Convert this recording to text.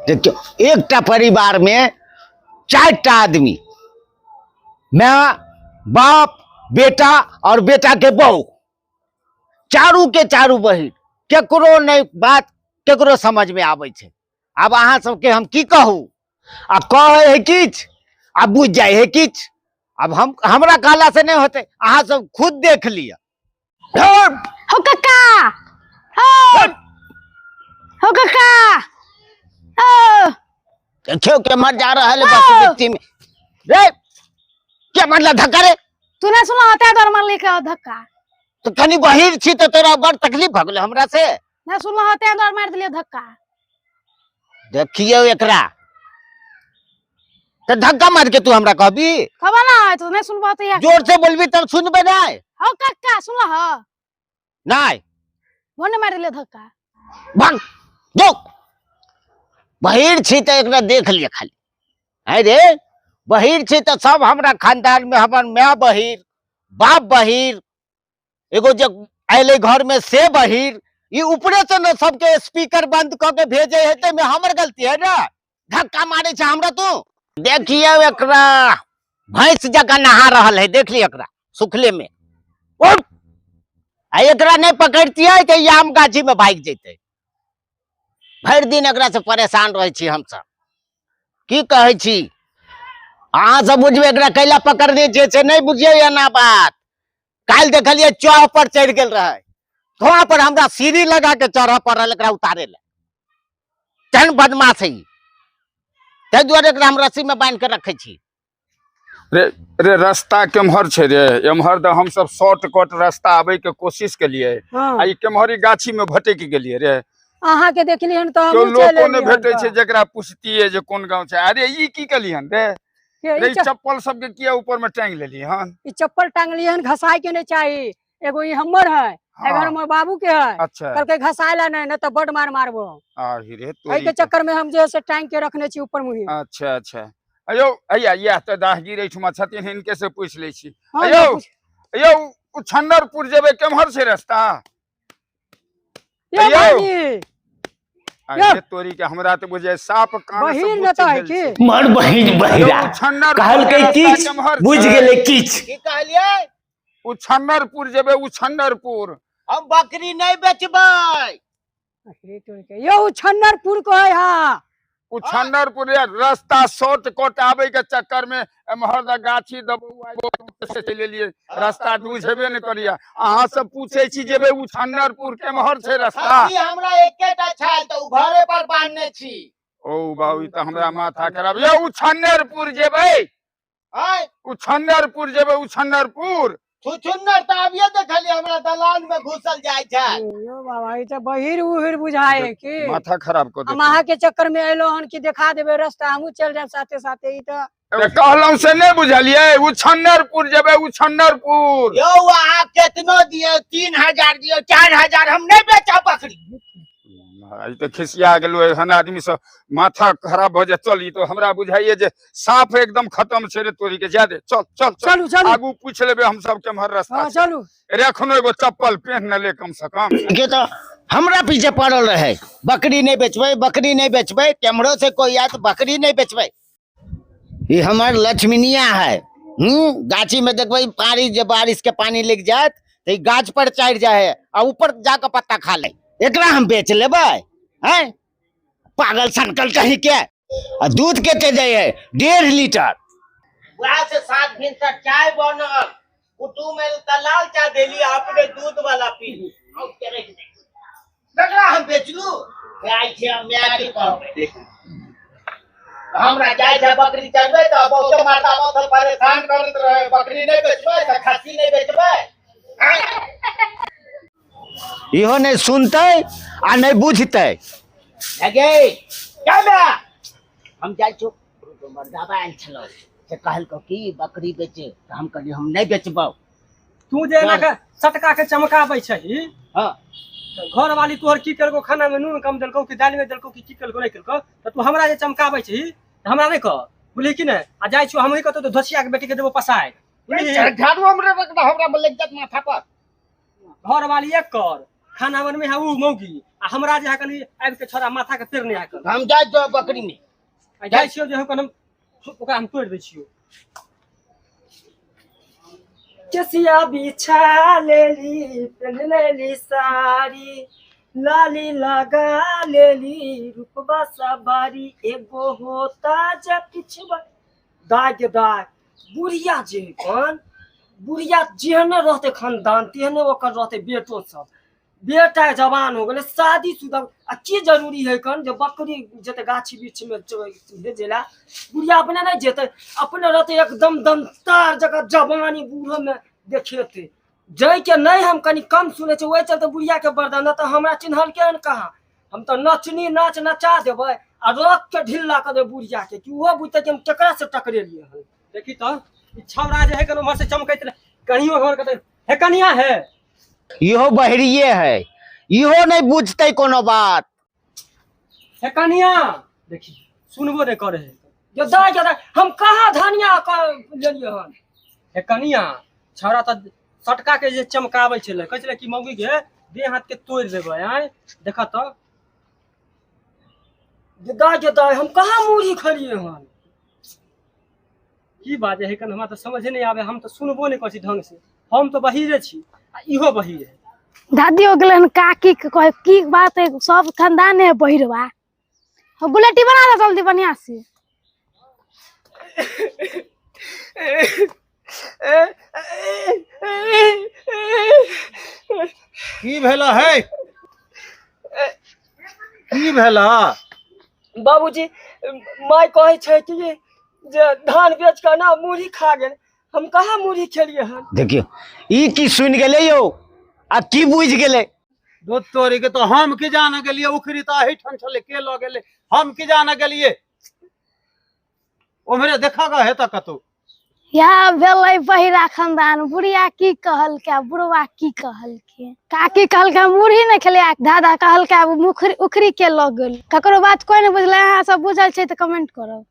देखियो एकटा परिवार में 4टा आदमी, माँ बाप बेटा और बेटा के बहू, चारू के चारू बहिन, केकरो नहीं बात केकरो समझ में आवे छे। अब अहाँ सबके हम की कहू, आ कहे है किछ आ बुझ जाए है किछ। अब हमरा कहला से नहीं होते, अहाँ सब खुद देख लिया। हो काका, हो काका, देखियो के मर जा रहा है बस व्यक्ति में। रे क्या मतलब धक्का रे? तू ना सुना होता है मार लेके धक्का? तो कनी बहिर छी तो तोरा बड़ तकलीफ भ गेल हमरा से। ना सुना होता है मार दिलियो धक्का। देखियो एकरा तो धक्का मार के तू हमरा कहबी? खबर ना है तू नहीं सुनबा तो या जोर से बोलबी तब सुनबे नहीं। हो काका सुन ह नहीं बोने मार दिलियो धक्का। भाग जो बहिर छी तो एकरा देख लिया खाली। है रे बहिर छी तो सब हमरा खानदान में हमर माँ बहिर बाप बहिर एगो जो आले घर में से बहिर, ये ऊपरे से न सबके स्पीकर बंद करके भेजे है ते में हमर गलती है ना? धक्का मारे छे हमरा तू। देखिए एकरा भैंस जगह नहा रहल है, देख ली एकरा सुखले में। उठ एकरा नहीं पकड़ती है तो ये आम गाछी में भाग जेते। भर दिन एकरा से परेशान रहे छी हम सब। की कहे छी अहाँ सब बुझबे एकरा कैला पकड़ने जे नहीं बुझिए या ना बात। काल देखलिए चौह पर चढ़ गेल रहे, वहां पर हमरा सीढ़ी लगा के चढ़ पड़ल एकरा उतारे ले। चन बदमाश है ते दुआरे एकरा हम रस्सी में बांध के रखे छी। रे रे रास्ता केम्हर छे रे? एम्हर तो हम सब शॉर्टकट रास्ता आवे के कोशिश के लिए हाँ। आई केम्हरी गाछी में भटक गेलिए रे। अहाँ के देखली हन तो तो हम लोगों ने भेटे छे जेकरा पूछती है जे कौन गांव छे। अरे ई की कलियन रे? रे चप्पल सब के किया ऊपर में टांग लेली हन? ई चप्पल टांगली हन घसाई के नहीं चाहिए। एगो ई हमर है, एगो हमर बाबू के है। अच्छा कल के घसाइला नहीं न तो बड़ मार मारबो। आ रे एई के चक्कर में हम जे से टांग के रखने छी ऊपर मुही। अच्छा अच्छा अयो अया या तो दाहगिर एठमा छथिन, इनके से पूछ ले छी। हाँ, अयो अयो उछन्नरपुर जेबे केम्हर से रास्ता? ये अयो भाई अरे तोरी के हमरा तो बुझे साफ कान से बहिन न तो है की मर बहिन बहिरा कहल के किछ बुझ गेले किछ। की कहलिए? उछन्नरपुर जेबे उछन्नरपुर। हम बकरी नहीं बेचबै। ये उछन्नरपुर को है। हाँ उछन्नरपुर रास्ता शॉर्टकट आवे के चक्कर में एम्हर द गाछी दबौआ से चले लिए रास्ता बुझेबे न करिया। अहाँ सब पूछे छी जेबे उछन्नरपुर केम्हर छे रास्ता? हमरा एकेटा छाल तो घरे पर बांधने छी। ओ बाबू ई त हमरा माथा खराब। ये उछन्नरपुर जेबे? हाय उछन्नरपुर जेबे उछन्नरपुर? छुछुन्नर त अबिए देखलिए हमरा दलान में घुसल जाय छै। यो बाबा ई तो बहिर उहिर बुझाए की माथा खराब कर हम अहाँ के चक्कर में एलो हन कि दिखा देबे रास्ता, हमहू चल जाए साथे साथे। ई तो कहलौं से नहीं बुझलिए? उछन्नरपुर जेबे उछन्नरपुर। यो अहाँ केतनो दियो, 3000 दियो, 4000, हम नहीं बेचा बकरी। आई तो खिसिया गेलो हन आदमी सब माथा खराब हो जाए। चल ई तो हमरा बुझाइए जे साफ एकदम खत्म छे रे तोरी के। जादे चल चल चलू चलू आगू पूछ लेबे हम सब केम्हर रास्ता हाँ छे। चलू रखनो एगो चप्पल पहन न ले कम से कम। के तो हमरा पीछे पड़ल रहे, बकरी नहीं बेचबै, बकरी नहीं बेचबै। केमरो से कोई आए तो बकरी नहीं बेचबै। ये हमार लक्ष्मीनिया है। गाछी में देखबै पानी जे बारिश के पानी लग जात तो ई गाछ पर चढ़ जाए और ऊपर जाकर पत्ता खा ले। एकरा हम बेच लेबै? हैं पागल सनकल कहीं के। आ दूध केते दे है? 1.5 लीटर। वहाँ से 7 दिन तक चाय बनल, कुटुम में लाल चाय देली, अपने दूध वाला पी ली। और करे के नहीं एकरा हम बेचलू आई छे। हम मैं की कहबै? हमरा जाय छै बकरी चरबै त बहुते माता माथल परेशान करत रहे। बकरी नहीं बेचबै त खस्सी नहीं बेचबै। इहो नहीं सुनते आ नहीं बुझते। लगे क्या बा हम जाय छु मर्दाबा आयल छलो से कहल को की बकरी बेचे त हम कहली हम नहीं बेचबौ। तू जे ना के सटका के चमकाबै छही। हां घर वाली तोहर की करको, खाना में नून कम देलको कि दाल में देलको कि की करको नहीं करको, तो तू हमरा जे चमकाबै छही त हमरा नहीं कह बोली कि नहीं। आ जाय छु हमही कतो तो धसिया के बेटी के देबो पसाय। झाड़ू हमरा रख हमरा में लग जात माथा पर। घर वाली एक कर खाना बनबे है उ मौगी आ हमरा जे है कनी आबि के छोरा माथा के पेड़ नहीं आकल हम जाए तो बकरी में आ जाइ छियो जे है कन ओकरा हम तोड़ दै छियो केसिया बिछा लेली पहन लेली साड़ी लाली लगा लेली रूपबा सवारी एगो होता जे पिछवा दाग बुढ़िया जे कन बुढ़िया जेहने रहते खानदान तेहने ओकर रहते बेटो सब बेटा जवान हो गेले शादीशुदा आ की जरूरी है कन जे बकरी जते गाछी बीच में भेजेला बुढ़िया अपने नहीं जेते अपने रहते एकदम दमदार जगह जवानी बूढ़ो में देखेते जय के नहीं हम कनी कम सुने छे वही चलते बुढ़िया के बरदान तो हमरा चिन्हल के न कहा हम तो नचनी नाच नचा देबे आ रख के ढिल्ला कर दे बुढ़िया के कि वो बुझते कि हम केकरा से टकरेलिए हन देखी तो ई छौरा जे है कनो उमर से चमकैत कनियो घर के है कनिया है इहो बहरिये है इहो नहीं बुझते कोनो बात है कनिया देखी सुनबो नहीं करे है जो दाई के हम कहाँ धनिया कर लेलिए हन है कनिया छौरा तो सटका के जे चमकावे छले कहै छले कि मौगी के देह हाथ के तोड़ देबे आय देखा तो दाई हम कहाँ मुड़ी खलिए हन की बाजे है कन हमरा तो समझे नहीं आवे हम तो सुनबो नहीं कछि ढंग से हम तो बहिरे छी आ इहो बहिर है दादी हो गेलन काकी के कहे की बात है सब खानदान है बहिरवा हम बुलेटी बना दे जल्दी बढ़िया से की भेला है की भेला बाबूजी माय कहे छे कि जे धान बेच के ना मुड़ी खा गेल हम कहाँ मुड़ी खेलिए हन देखियो ई की सुन गेले यो आ की बुझ गेले दूध तोरी के तो हम की जान गेलिए उखरी तो आही ठन छले के ल गेले हम की जान गेलिए ओमरे देखा गा है त कतो या भेलै बहिरा खानदान बुढ़िया की कहल के बुढ़वा की कहल के काकी कहल के मुढ़ी न खेले दादा कहल के उखरी के लग गेल ककरो बात कोई नहीं बुझले अहाँ सब बुझल छै त कमेंट करब।